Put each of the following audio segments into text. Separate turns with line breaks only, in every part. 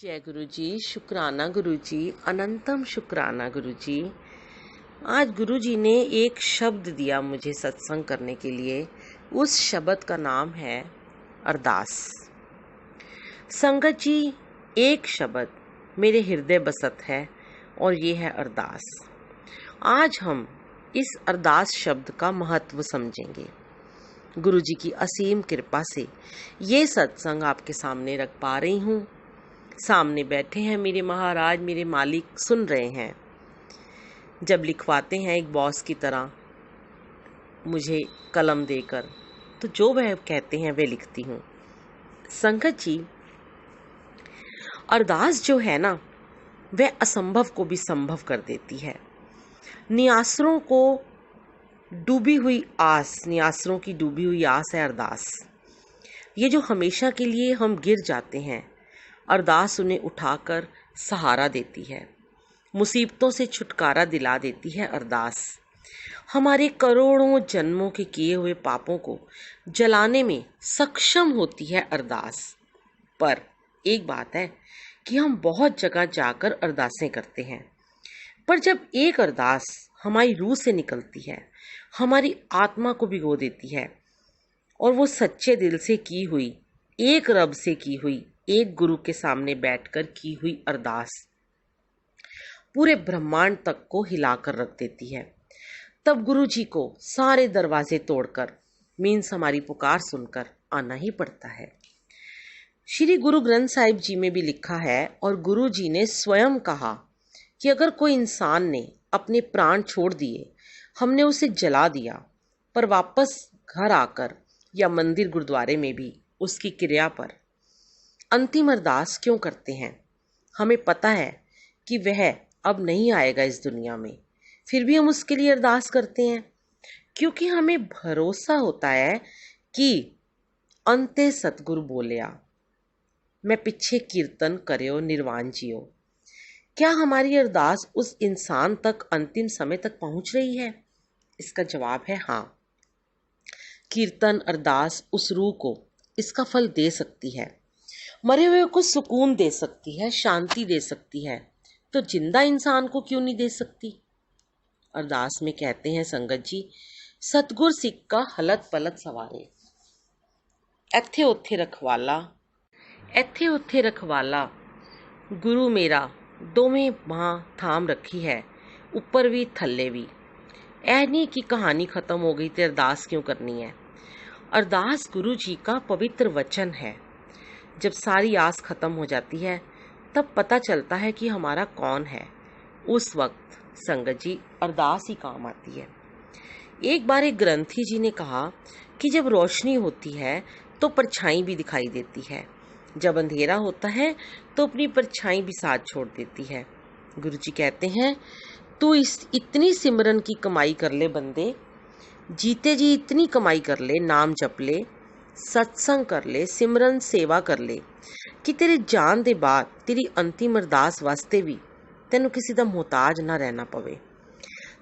जय गुरु जी, शुक्राना गुरु जी, अनंतम शुक्राना गुरु जी। आज गुरु जी ने एक शब्द दिया मुझे सत्संग करने के लिए। उस शब्द का नाम है अरदास। संगत जी, एक शब्द मेरे हृदय बसत है और ये है अरदास। आज हम इस अरदास शब्द का महत्व समझेंगे। गुरु जी की असीम कृपा से ये सत्संग आपके सामने रख पा रही हूँ। सामने बैठे हैं मेरे महाराज, मेरे मालिक सुन रहे हैं। जब लिखवाते हैं एक बॉस की तरह मुझे कलम देकर, तो जो वह कहते हैं वह लिखती हूँ। संगत जी, अरदास जो है ना, वह असंभव को भी संभव कर देती है। नियासरों की डूबी हुई आस है अरदास। ये जो हमेशा के लिए हम गिर जाते हैं, अरदास उन्हें उठाकर सहारा देती है, मुसीबतों से छुटकारा दिला देती है अरदास। हमारे करोड़ों जन्मों के किए हुए पापों को जलाने में सक्षम होती है अरदास। पर एक बात है कि हम बहुत जगह जाकर अरदासें करते हैं, पर जब एक अरदास हमारी रूह से निकलती है, हमारी आत्मा को भिगो देती है, और वो सच्चे दिल से की हुई, एक रब से की हुई, एक गुरु के सामने बैठकर की हुई अरदास पूरे ब्रह्मांड तक को हिलाकर रख देती है, तब गुरु जी को सारे दरवाजे तोड़कर हमारी पुकार सुनकर आना ही पड़ता है। श्री गुरु ग्रंथ साहिब जी में भी लिखा है, और गुरु जी ने स्वयं कहा कि अगर कोई इंसान ने अपने प्राण छोड़ दिए, हमने उसे जला दिया, पर वापस घर आकर या मंदिर गुरुद्वारे में भी उसकी क्रिया पर अंतिम अरदास क्यों करते हैं? हमें पता है कि वह अब नहीं आएगा इस दुनिया में, फिर भी हम उसके लिए अरदास करते हैं, क्योंकि हमें भरोसा होता है कि अंते सतगुरु बोलिया, मैं पिछे कीर्तन करियो निर्वाण जियो। क्या हमारी अरदास उस इंसान तक अंतिम समय तक पहुंच रही है? इसका जवाब है हाँ। कीर्तन अरदास उस रूह को इसका फल दे सकती है, मरे हुए को सुकून दे सकती है, शांति दे सकती है, तो जिंदा इंसान को क्यों नहीं दे सकती? अरदास में कहते हैं संगत जी, सतगुर सिक्का हलत पलत सवारे, ਇੱਥੇ ਉੱਥੇ रखवाला गुरु मेरा दोवें बां थाम रखी है, ऊपर भी थल्ले भी। ऐ नहीं कि कहानी खत्म हो गई तो अरदास क्यों करनी है। अरदास गुरु जी का पवित्र वचन है। जब सारी आस खत्म हो जाती है, तब पता चलता है कि हमारा कौन है। उस वक्त संगत जी अरदास ही काम आती है। एक बार एक ग्रंथी जी ने कहा कि जब रोशनी होती है तो परछाई भी दिखाई देती है, जब अंधेरा होता है तो अपनी परछाई भी साथ छोड़ देती है। गुरु जी कहते हैं, तू इतनी सिमरन की कमाई कर ले बंदे, जीते जी इतनी कमाई कर ले, नाम जप ले, सत्संग कर ले, सिमरन सेवा कर ले, कि तेरे जान दे बाद तेरी अंतिम अरदास वास्ते भी तेनू किसी दा मुहताज ना रहना पवे।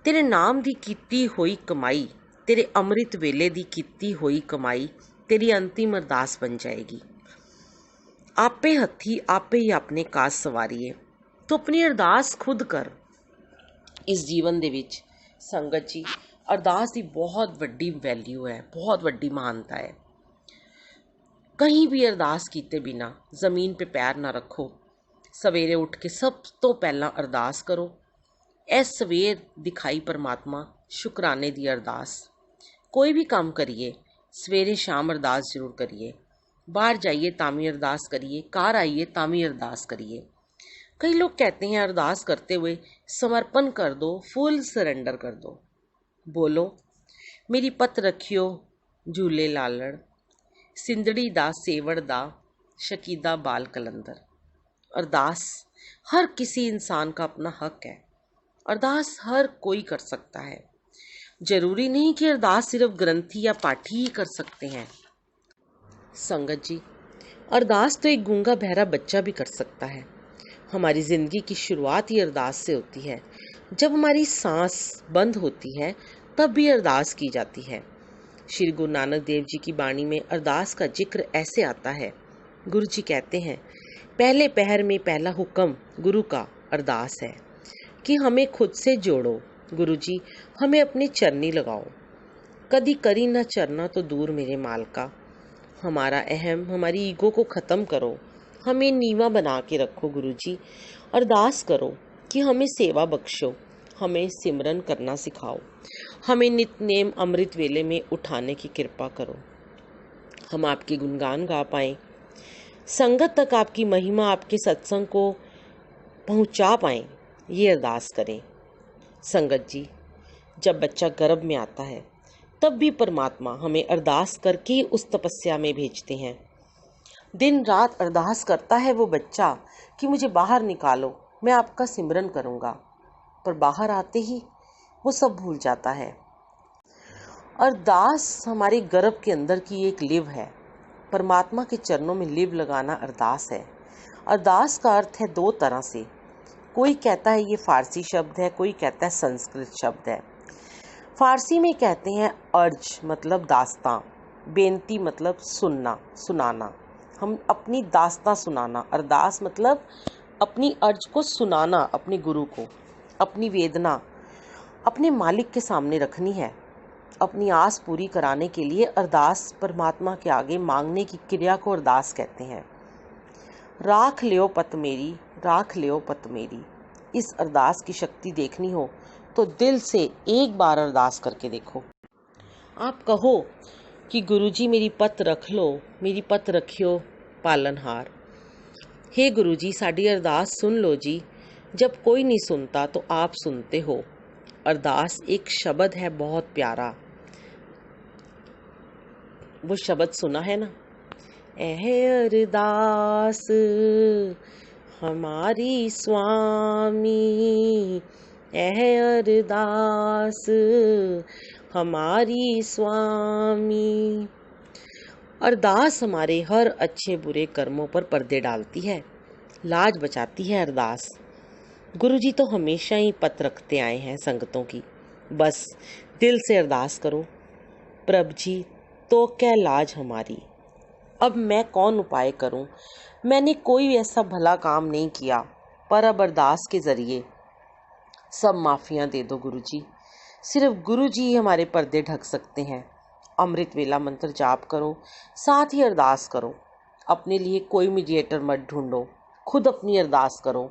तेरे नाम दी कीती होई कमाई, तेरे अमृत वेले दी कीती होई कमाई तेरी अंतिम अरदास बन जाएगी। आपे हथी आपे ही अपने काज सवारीए। तो अपनी अरदास खुद कर। इस जीवन दे विच संगत जी अरदास की बहुत वड्डी वैल्यू है, बहुत वड्डी महानता है। कहीं भी अरदास कीते बिना जमीन पे पैर ना रखो। सवेरे उठ के सब तो पहला अरदास करो, ऐ सवेर दिखाई परमात्मा शुकराने दी अरदास। कोई भी काम करिए, सवेरे शाम अरदास जरूर करिए। बाहर जाइए तामी अरदास करिए, घर आइए तामी अरदास करिए। कई लोग कहते हैं अरदास करते हुए समर्पण कर दो, फुल सरेंडर कर दो। बोलो, मेरी पत रखियो झूले लालड़, सिंदड़ी दा सेवड़ दा शकीदा बाल कलंदर। अरदास हर किसी इंसान का अपना हक है। अरदास हर कोई कर सकता है। जरूरी नहीं कि अरदास सिर्फ ग्रंथी या पाठी ही कर सकते हैं। संगत जी, अरदास तो एक गूंगा बहरा बच्चा भी कर सकता है। हमारी जिंदगी की शुरुआत ही अरदास से होती है। जब हमारी सांस बंद होती है, तब भी अरदास की जाती है। श्री गुरु नानक देव जी की बाणी में अरदास का जिक्र ऐसे आता है। गुरु जी कहते हैं पहले पहर में पहला हुक्म गुरु का अरदास है कि हमें खुद से जोड़ो। गुरु जी हमें अपने चरनी लगाओ, कदी करी न चरना तो दूर मेरे माल का। हमारा अहम, हमारी ईगो को ख़त्म करो, हमें नीवा बना के रखो। गुरु जी अरदास करो कि हमें सेवा बख्शो, हमें सिमरन करना सिखाओ, हमें नित्य नेम अमृत वेले में उठाने की कृपा करो। हम आपके गुणगान गा पाएँ, संगत तक आपकी महिमा, आपके सत्संग को पहुंचा पाएँ, ये अरदास करें। संगत जी जब बच्चा गर्भ में आता है तब भी परमात्मा हमें अरदास करके ही उस तपस्या में भेजते हैं। दिन रात अरदास करता है वो बच्चा कि मुझे बाहर निकालो, मैं आपका सिमरन करूँगा, पर बाहर आते ही वो सब भूल जाता है। अरदास हमारे गर्भ के अंदर की एक लिव है। परमात्मा के चरणों में लिव लगाना अरदास है। अरदास का अर्थ है दो तरह से, कोई कहता है ये फारसी शब्द है, कोई कहता है संस्कृत शब्द है। फारसी में कहते हैं अर्ज मतलब दास्तां, बेनती मतलब सुनना, सुनाना, हम अपनी दास्तां सुनाना। अरदास मतलब अपनी अर्ज को सुनाना, अपने गुरु को, अपनी वेदना अपने मालिक के सामने रखनी है। अपनी आस पूरी कराने के लिए अरदास परमात्मा के आगे मांगने की क्रिया को अरदास कहते हैं। राख लियो पत मेरी, राख लियो पत मेरी। इस अरदास की शक्ति देखनी हो तो दिल से एक बार अरदास करके देखो। आप कहो कि गुरुजी मेरी पत रख लो, मेरी पत रखियो पालनहार। हे गुरुजी साड़ी अरदास सुन लो जी, जब कोई नहीं सुनता तो आप सुनते हो। अरदास एक शब्द है बहुत प्यारा, वो शब्द सुना है ना, एह अरदास हमारी स्वामी, एह अरदास हमारी स्वामी। अरदास हमारे हर अच्छे बुरे कर्मों पर पर्दे डालती है, लाज बचाती है अरदास। गुरुजी तो हमेशा ही पत रखते आए हैं संगतों की, बस दिल से अरदास करो, प्रभु जी तो क्या लाज हमारी। अब मैं कौन उपाय करूं, मैंने कोई ऐसा भला काम नहीं किया, पर अब अरदास के ज़रिए सब माफ़ियाँ दे दो गुरुजी। सिर्फ गुरुजी ही हमारे पर्दे ढक सकते हैं। अमृत वेला मंत्र जाप करो, साथ ही अरदास करो। अपने लिए कोई मीडिएटर मत ढूंढो, खुद अपनी अरदास करो।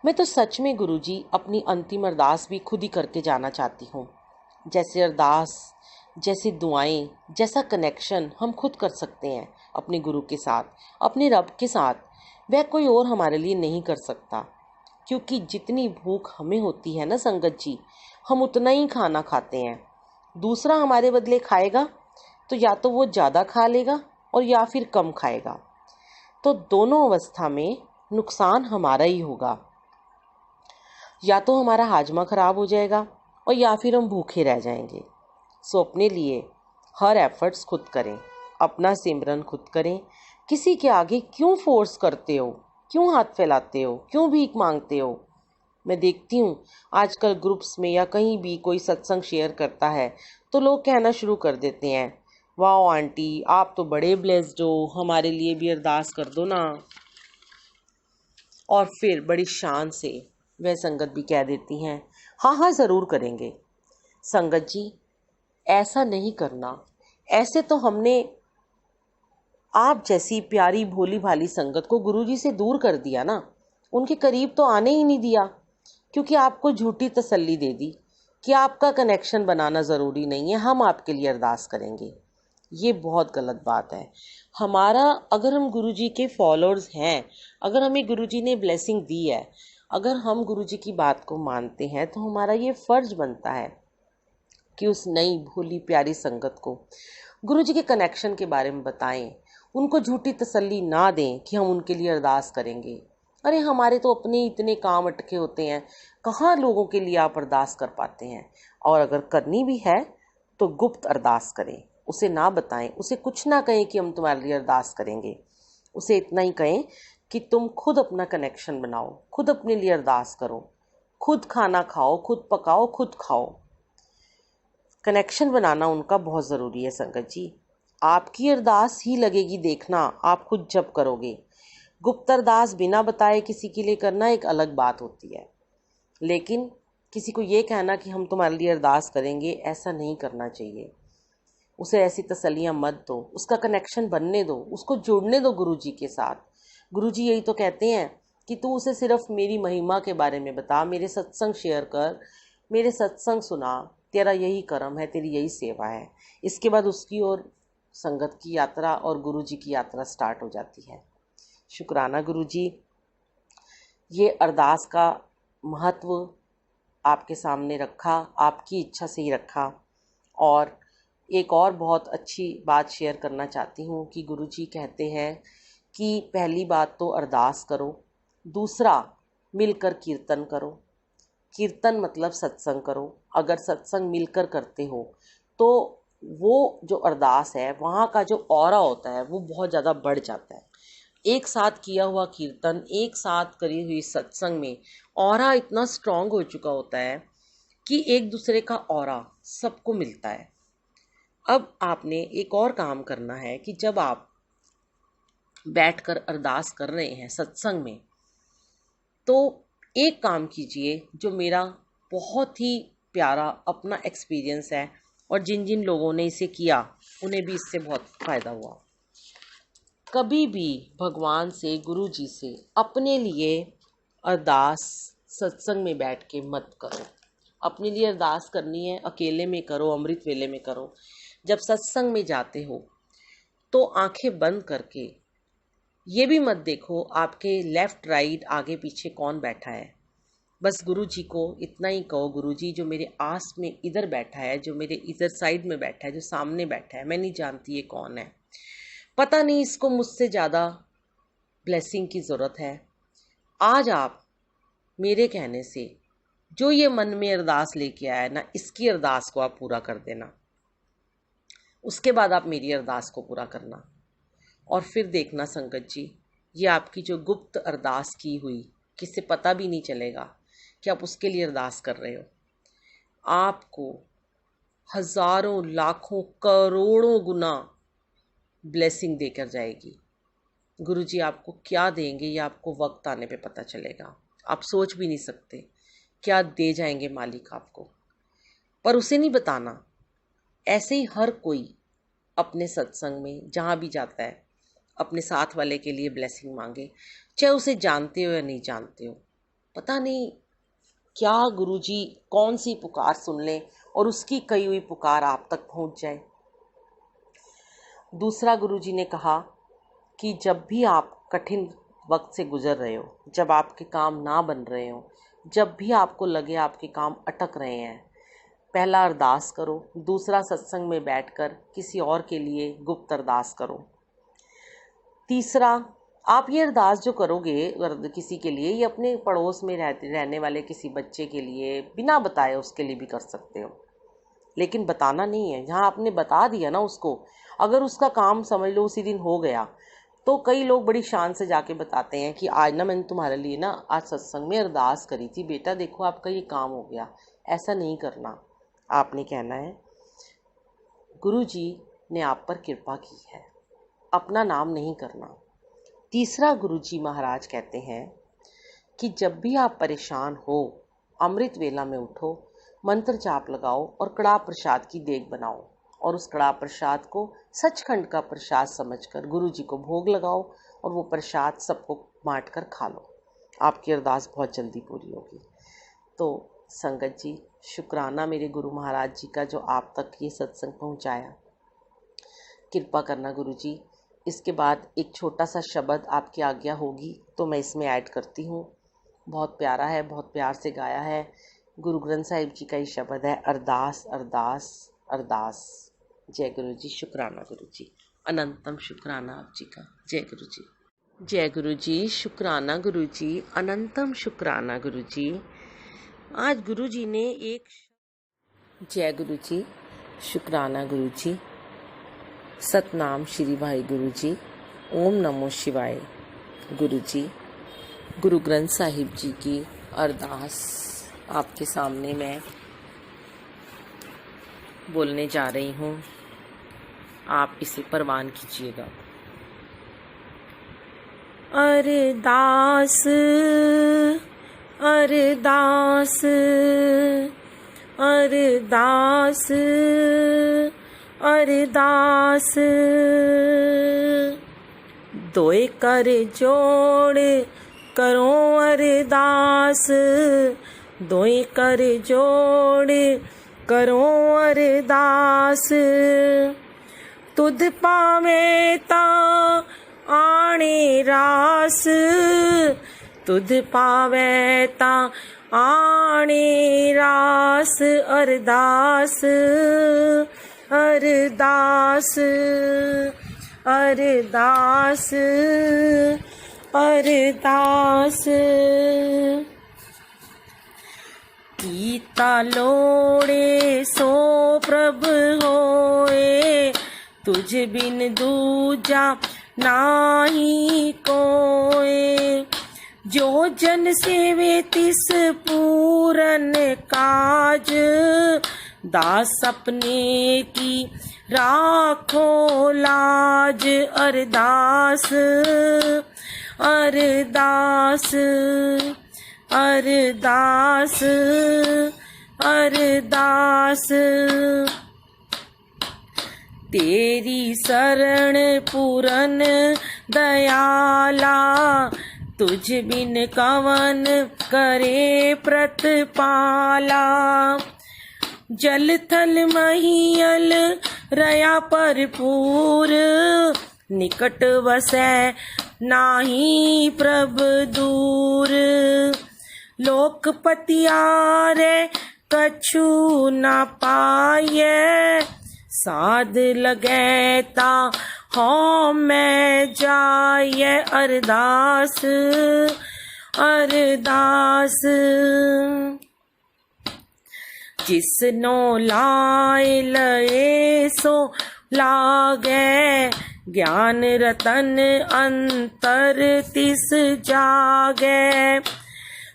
मैं तो सच में गुरुजी अपनी अंतिम अरदास भी खुद ही करके जाना चाहती हूँ। जैसे अरदास, जैसी दुआएं, जैसा कनेक्शन हम खुद कर सकते हैं अपने गुरु के साथ, अपने रब के साथ, वह कोई और हमारे लिए नहीं कर सकता। क्योंकि जितनी भूख हमें होती है ना संगत जी, हम उतना ही खाना खाते हैं। दूसरा हमारे बदले खाएगा तो या तो वो ज़्यादा खा लेगा और या फिर कम खाएगा, तो दोनों अवस्था में नुकसान हमारा ही होगा। या तो हमारा हाजमा खराब हो जाएगा और या फिर हम भूखे रह जाएंगे। सो अपने लिए हर एफर्ट्स खुद करें, अपना सिमरन खुद करें। किसी के आगे क्यों फोर्स करते हो, क्यों हाथ फैलाते हो, क्यों भीख मांगते हो। मैं देखती हूँ आजकल ग्रुप्स में या कहीं भी कोई सत्संग शेयर करता है तो लोग कहना शुरू कर देते हैं, वाओ आंटी आप तो बड़े ब्लेस्ड हो, हमारे लिए भी अरदास कर दो ना। और फिर बड़ी शान से वह संगत भी कह देती हैं, हाँ हाँ ज़रूर करेंगे। संगत जी ऐसा नहीं करना। ऐसे तो हमने आप जैसी प्यारी भोली भाली संगत को गुरुजी से दूर कर दिया ना, उनके करीब तो आने ही नहीं दिया, क्योंकि आपको झूठी तसल्ली दे दी कि आपका कनेक्शन बनाना ज़रूरी नहीं है, हम आपके लिए अरदास करेंगे। ये बहुत गलत बात है। हमारा, अगर हम गुरुजी के फॉलोअर्स हैं, अगर हमें गुरुजी ने ब्लेसिंग दी है, अगर हम गुरुजी की बात को मानते हैं, तो हमारा ये फ़र्ज बनता है कि उस नई भोली प्यारी संगत को गुरुजी के कनेक्शन के बारे में बताएं, उनको झूठी तसल्ली ना दें कि हम उनके लिए अरदास करेंगे। अरे हमारे तो अपने इतने काम अटके होते हैं, कहाँ लोगों के लिए आप अरदास कर पाते हैं। और अगर करनी भी है तो गुप्त अरदास करें, उसे ना बताएं, उसे कुछ ना कहें कि हम तुम्हारे लिए अरदास करेंगे। उसे इतना ही कहें कि तुम खुद अपना कनेक्शन बनाओ, खुद अपने लिए अरदास करो, खुद खाना खाओ, खुद पकाओ, खुद खाओ। कनेक्शन बनाना उनका बहुत ज़रूरी है संगत जी। आपकी अरदास ही लगेगी देखना, आप खुद जब करोगे। गुप्त अरदास बिना बताए किसी के लिए करना एक अलग बात होती है, लेकिन किसी को ये कहना कि हम तुम्हारे लिए अरदास करेंगे, ऐसा नहीं करना चाहिए। उसे ऐसी तसल्लियाँ मत दो, उसका कनेक्शन बनने दो, उसको जुड़ने दो गुरु जी के साथ। गुरु जी यही तो कहते हैं कि तू उसे सिर्फ मेरी महिमा के बारे में बता, मेरे सत्संग शेयर कर, मेरे सत्संग सुना, तेरा यही कर्म है, तेरी यही सेवा है। इसके बाद उसकी और संगत की यात्रा और गुरु जी की यात्रा स्टार्ट हो जाती है। शुक्राना गुरु जी, ये अरदास का महत्व आपके सामने रखा, आपकी इच्छा से ही रखा। और एक और बहुत अच्छी बात शेयर करना चाहती हूँ कि गुरु जी कहते हैं कि पहली बात तो अरदास करो, दूसरा मिलकर कीर्तन करो। कीर्तन मतलब सत्संग करो। अगर सत्संग मिलकर करते हो तो वो जो अरदास है वहाँ का जो ऑरा होता है वो बहुत ज़्यादा बढ़ जाता है। एक साथ किया हुआ कीर्तन, एक साथ करी हुई सत्संग में ऑरा इतना स्ट्रांग हो चुका होता है कि एक दूसरे का ऑरा सबको मिलता है। अब आपने एक और काम करना है कि जब आप बैठकर अरदास कर रहे हैं सत्संग में, तो एक काम कीजिए जो मेरा बहुत ही प्यारा अपना एक्सपीरियंस है और जिन जिन लोगों ने इसे किया उन्हें भी इससे बहुत फ़ायदा हुआ। कभी भी भगवान से, गुरु जी से अपने लिए अरदास सत्संग में बैठ के मत करो। अपने लिए अरदास करनी है अकेले में करो, अमृत वेले में करो। जब सत्संग में जाते हो तो आंखें बंद करके ये भी मत देखो आपके लेफ्ट राइट आगे पीछे कौन बैठा है। बस गुरु जी को इतना ही कहो, गुरु जी जो मेरे आस में इधर बैठा है, जो मेरे इधर साइड में बैठा है, जो सामने बैठा है, मैं नहीं जानती ये कौन है, पता नहीं इसको मुझसे ज़्यादा ब्लेसिंग की ज़रूरत है। आज आप मेरे कहने से जो ये मन में अरदास लेके आया ना, इसकी अरदास को आप पूरा कर देना। उसके बाद आप मेरी अरदास को पूरा करना और फिर देखना संगत जी, ये आपकी जो गुप्त अरदास की हुई, किसी पता भी नहीं चलेगा कि आप उसके लिए अरदास कर रहे हो। आपको हजारों, लाखों, करोड़ों गुना ब्लेसिंग देकर जाएगी। गुरु जी आपको क्या देंगे ये आपको वक्त आने पे पता चलेगा। आप सोच भी नहीं सकते क्या दे जाएंगे मालिक आपको, पर उसे नहीं बताना। ऐसे ही हर कोई अपने सत्संग में जहाँ भी जाता है अपने साथ वाले के लिए ब्लेसिंग मांगे, चाहे उसे जानते हो या नहीं जानते हो। पता नहीं क्या गुरुजी कौन सी पुकार सुन लें और उसकी कही हुई पुकार आप तक पहुंच जाए। दूसरा, गुरुजी ने कहा कि जब भी आप कठिन वक्त से गुजर रहे हो, जब आपके काम ना बन रहे हो, जब भी आपको लगे आपके काम अटक रहे हैं, पहला अरदास करो, दूसरा सत्संग में बैठकर किसी और के लिए गुप्त अरदास करो, तीसरा आप ये अरदास जो करोगे किसी के लिए, ये अपने पड़ोस में रहने वाले किसी बच्चे के लिए बिना बताए उसके लिए भी कर सकते हो, लेकिन बताना नहीं है। जहाँ आपने बता दिया ना उसको, अगर उसका काम समझ लो उसी दिन हो गया, तो कई लोग बड़ी शान से जाके बताते हैं कि आज ना मैंने तुम्हारे लिए ना आज सत्संग में अरदास करी थी, बेटा देखो आपका ये काम हो गया। ऐसा नहीं करना। आपने कहना है गुरु जी ने आप पर कृपा की है, अपना नाम नहीं करना। तीसरा, गुरुजी महाराज कहते हैं कि जब भी आप परेशान हो, अमृत वेला में उठो, मंत्र जाप लगाओ और कड़ाह प्रसाद की देग बनाओ और उस कड़ाह प्रसाद को सचखंड का प्रसाद समझकर गुरुजी को भोग लगाओ और वो प्रसाद सबको बांट कर खा लो। आपकी अरदास बहुत जल्दी पूरी होगी। तो संगत जी, शुक्राना मेरे गुरु महाराज जी का जो आप तक ये सत्संग पहुंचाया। कृपा करना गुरु जी। इसके बाद एक छोटा सा शब्द आपकी आज्ञा होगी तो मैं इसमें ऐड करती हूँ। बहुत प्यारा है, बहुत प्यार से गाया है। गुरु ग्रंथ साहिब जी का ही शब्द है, अरदास अरदास अरदास। जय गुरु जी। शुक्राना गुरु जी, अनंतम शुक्राना आप जी का। जय गुरु जी। जय गुरु जी। शुक्राना गुरु जी, अनंतम शुक्राना गुरु जी। आज गुरु जी ने एक जय गुरु जी। शुक्राना गुरु जी। सतनाम श्री भाई गुरु जी। ओम नमो शिवाय। गुरु जी, गुरु ग्रंथ साहिब जी की अरदास आपके सामने मैं बोलने जा रही हूँ, आप इसे परवान कीजिएगा। अरदास अरदास अरदास अरदास। दोए कर जोड़ करो अरदास, दोए कर जोड़ करो अरदास। तुध पावे ता आणे रास, तुध पावे ता आणे रास। अरदास अरदास अरदास अरदास। कीता लोड़े सो प्रभ होए, तुझ बिन दूजा नाही कोय। जो जन सेवे तिस पूरन काज, दास अपने की राखो लाज। अरदास अरदास अरदास अरदास। तेरी शरण पूरन दयाला, तुझ बिन कवन करे प्रतिपाला। जल थल महियल रया भरपूर, निकट वसै नाही प्रभ दूर। लोकपति आरे कछु न पाये, साध लगे ता हौ मैं जाये। अरदास अरदास। जिसनो लाए लए सो लागे, ज्ञान रतन अंतर तिस जागे।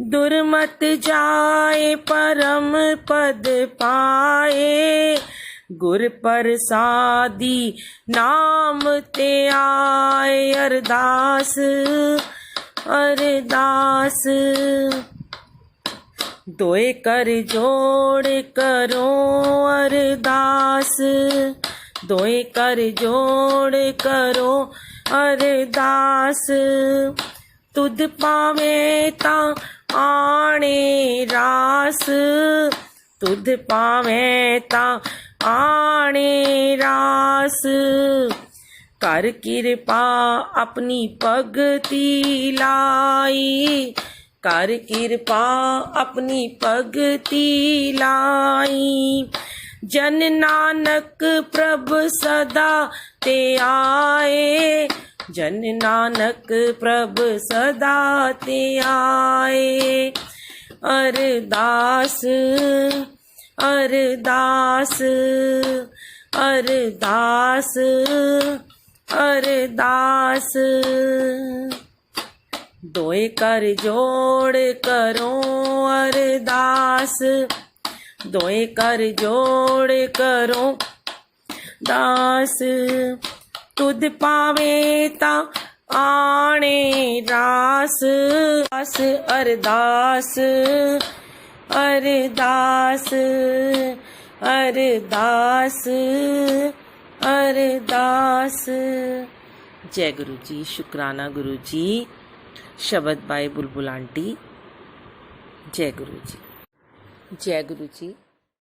दुर्मत जाए परम पद पाए, गुर प्रसादी नाम ते आए। अरदास अरदास। दोए कर जोड़ करो अरदास, दोए कर जोड़ करो अरदास। तुध पावे ता आणे रास, तुध पावे ता आणे रास। कर कृपा अपनी भगति लाई, कर कृपा अपनी भगति लाई। जन नानक प्रभ सदा ते आए, जन नानक प्रभ सदा ते आए। अरदास अरदास अरदास अरदास। दोए कर जोड़ करो अरदास, दोए कर जोड़ करो दास। तुध पावे ता आणे रास, अरदास अरदास अरदास अरदास। जय गुरु जी। शुक्राना गुरु जी। शब्द बाय बुलबुल आंटी। जय गुरु जी। जय गुरु जी।